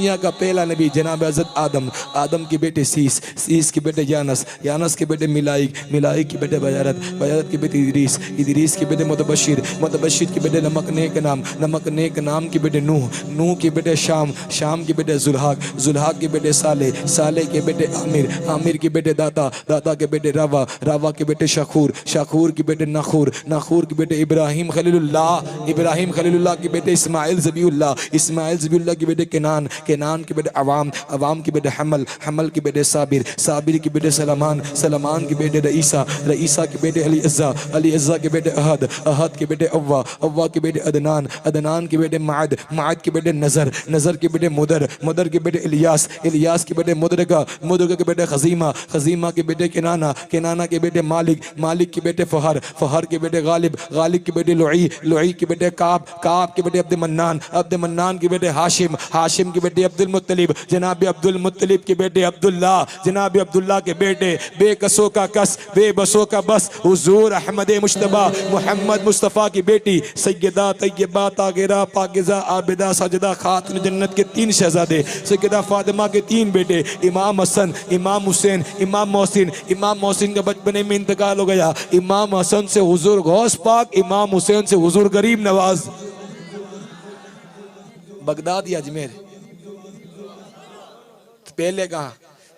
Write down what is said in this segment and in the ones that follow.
दुनिया का पहला नबी जनाब हज़रत आदम, आदम के बेटे सीस, सीस के बेटे यानस, यानस के बेटे मिलाइक, मिलाइक के बेटे बयारत, बयारत के बेटे इदरीस, इदरीस के बेटे मुतबशिर, मुतबशिर के बेटे नमक नेक नाम, नमक नेक नाम के बेटे नूह, नूह के बेटे शाम, शाम के बेटे जुल्हाक, जुल्हाक के बेटे साले, साले के बेटे आमिर, आमिर के बेटे दाता, दाता के बेटे रवा, रवा के बेटे शखूर, शखूर के बेटे नखूर, नखूर के बेटे इब्राहिम खलीलुल्लाह, इब्राहिम खलीलुल्लाह के बेटे इस्माइल ज़बीउल्लाह, इस्माइल ज़बीउल्लाह के बेटे केनान, केनान के बेटे अवाम, अवाम के बेटे हमल, हमल के बेटे साबिर, साबिर के बेटे सलमान, सलमान के बेटे रईसा, रईसा के बेटे अली अज़्ज़ा, अली अज़्ज़ा के बेटे अहद, अहद के बेटे अव्वा, अव्वा के बेटे अदनान, अदनान के बेटे माद, माद के बेटे नज़र, नज़र के बेटे मुदर, मुदर के बेटे इलियास, इलियास के बेटे मुदरका, मुदरका के बेटे खजीमा, खजीमा के बेटे केनाना, केनाना के बेटे मालिक, मालिक के बेटे फहर, फहर के बेटे गालिब, गालिब के बेटे लुई, लुई के बेटे काब, काब के बेटे अब्द मन्नान, अब्द मन्नान के बेटे हाशिम, हाशिम के बेटे अब्दुल मुत्तलिब, जनाब अब्दुल मुत्तलिब के बेटे अब्दुल्ला, जनाब अब्दुल्ला के बेटे बेकसों का कस, बेबसों का बस, हुजूर अहमद मुश्तबा मोहम्मद मुस्तफ़ा की बेटी सैयदा तैयबा तागिरा पाकिज़ा आबिदा साजिदा खातून जन्नत के 3 शहजादे, सैयदा फातिमा के 3 बेटे, इमाम हसन, इमाम हुसैन, इमाम मोहसिन, इमाम मोहसिन का बचपने में इंतकाल हो गया, इमाम हसन से हुजूर गौस पाक, इमाम हुसैन से हुजूर गरीब नवाज। बगदाद या अजमेर? पहले कहाँ?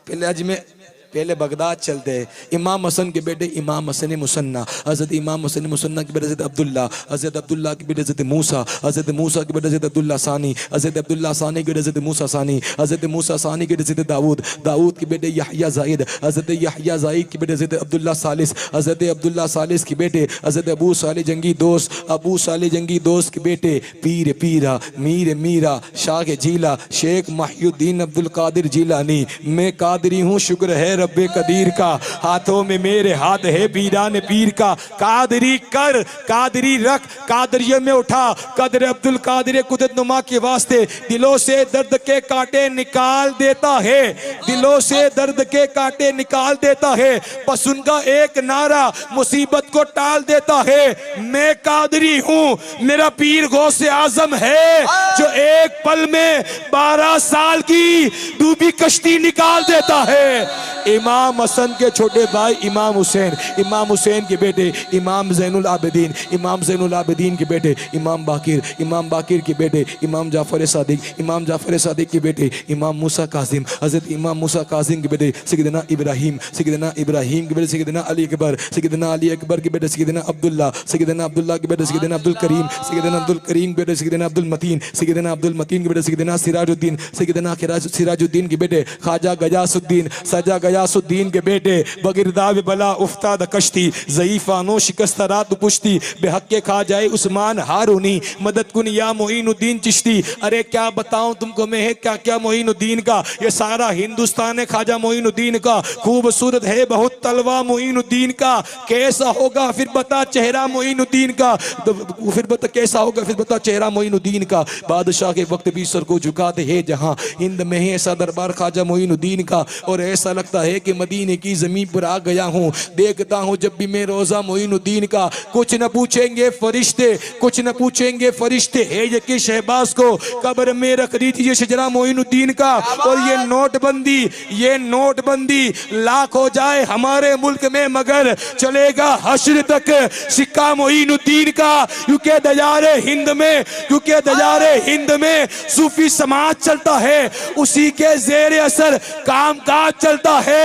पहले अजमेर, पहले बगदाद चलते हैं। इमाम हसन के बेटे इमाम हसन मुसन्ना, हज़रत इमाम हसन मुसन्ना के बेटे हज़रत अब्दुल्ला, हज़रत अब्दुल्ला के बेटे हज़रत मूसा, हज़रत मूसा के बेटे हज़रत अब्दुल्ला सानी, हज़रत अब्दुल्ला सानी के बेटे हज़रत मूसा सानी, हज़रत मूसा सानी के बेटे हज़रत दाऊद, दाऊद के बेटे यहया ज़ाइद, हज़रत यहया ज़ाइद के बेटे हज़रत अब्दुल्ला सालिस, हज़रत अब्दुल्ला सालिस के बेटे हज़रत अबू साले जंगी दोस्त, अबू साले जंगी दोस्त के बेटे पीर पीरा, मीर मीरा, शाह जीला, शेख महिउद्दीन अब्दुल कादिर जीलानी। मैं कादरी हूँ, शुक्र है रब्बे कदीर का, हाथों में मेरे हाथ है पीरान पीर का। कादरी कर, कादरी रख, कादरिये में उठा, कदर अब्दुल कादिर कुदरत नुमा के वास्ते दिलों से दर्द के कांटे निकाल देता है, दिलों से दर्द के कांटे निकाल देता है, बस उनका एक नारा मुसीबत को टाल देता है। मैं कादरी हूँ, मेरा पीर गौसे आजम है, जो एक पल में 12 साल की डूबी कश्ती निकाल देता है। इमाम हसन के छोटे भाई इमाम हुसैन, इमाम हुसैन के बेटे इमाम ज़ैनुल आबिदीन, इमाम ज़ैनुल आबिदीन के बेटे इमाम बाकिर, इमाम बाकिर के बेटे इमाम जाफ़र सादिक, इमाम जाफ़र सादिक के बेटे इमाम मूसा कासिम, हज़रत इमाम मूसा कासिम के बेटे सैयदना इब्राहिम, सैयदना इब्राहिम के बेटे सैयदना अली अकबर, सैयदना अली अकबर के बेटे सैयदना अब्दुल्ला, सैयदना अब्दुल्ला के बेटे सैयदना अब्दुल करीम, सैयदना अब्दुल करीम के बेटे सैयदना अब्दुल मतीन, सैयदना अब्दुल मतीन के बेटे सैयदना सिराजुद्दीन, सैयदना सिराजुद्दीन के बेटे ख्वाजा गयासुद्दीन, सजा गयासुद्दीन के बेटे बगिरदाव बला उफ्ताद कश्ती, ज़ईफ़ानो शिकस्त रात पुश्ती, बेहक़्क़े ख़ाजाए उस्मान हारूनी, मदद कुन या मोइनुद्दीन चिश्ती। अरे क्या बताऊं तुमको मैं है क्या क्या मोइनुद्दीन का, ये सारा हिंदुस्तान है ख्वाजा मोइनुद्दीन का। खूबसूरत है बहुत तलवा मोइनुद्दीन का, कैसा होगा फिर बता चेहरा मोइनुद्दीन का, फिर बता कैसा होगा फिर बता चेहरा मोइनुद्दीन का। बादशाह के वक्त भी सर को झुकाते हैं जहां, हिंद में है ऐसा दरबार ख्वाजा मोइनुद्दीन का, और ऐसा लगता है कि मदीने की जमीन पर आ गया हूँ। देखता हूँ जब भी मैं रोजा मोइनुद्दीन का, कुछ न पूछेंगे फरिश्ते, कुछ न पूछेंगे फरिश्ते, है ये कि शहबाज को कब्र में रख दीजिए शजरा मोइनुद्दीन का। और ये नोटबंदी, ये नोटबंदी लाख हो जाए हमारे मुल्क में, मगर चलेगा हश्र तक सिक्का मोइनुद्दीन का। क्योंकि दयारे हिंद में, क्योंकि दयारे हिंद में सूफी समाज चलता है, उसी के जेर असर काम काज चलता है।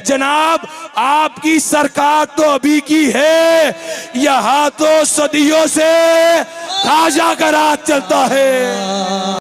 जनाब आपकी सरकार तो अभी की है, यहाँ तो सदियों से ख्वाजा का राज चलता है।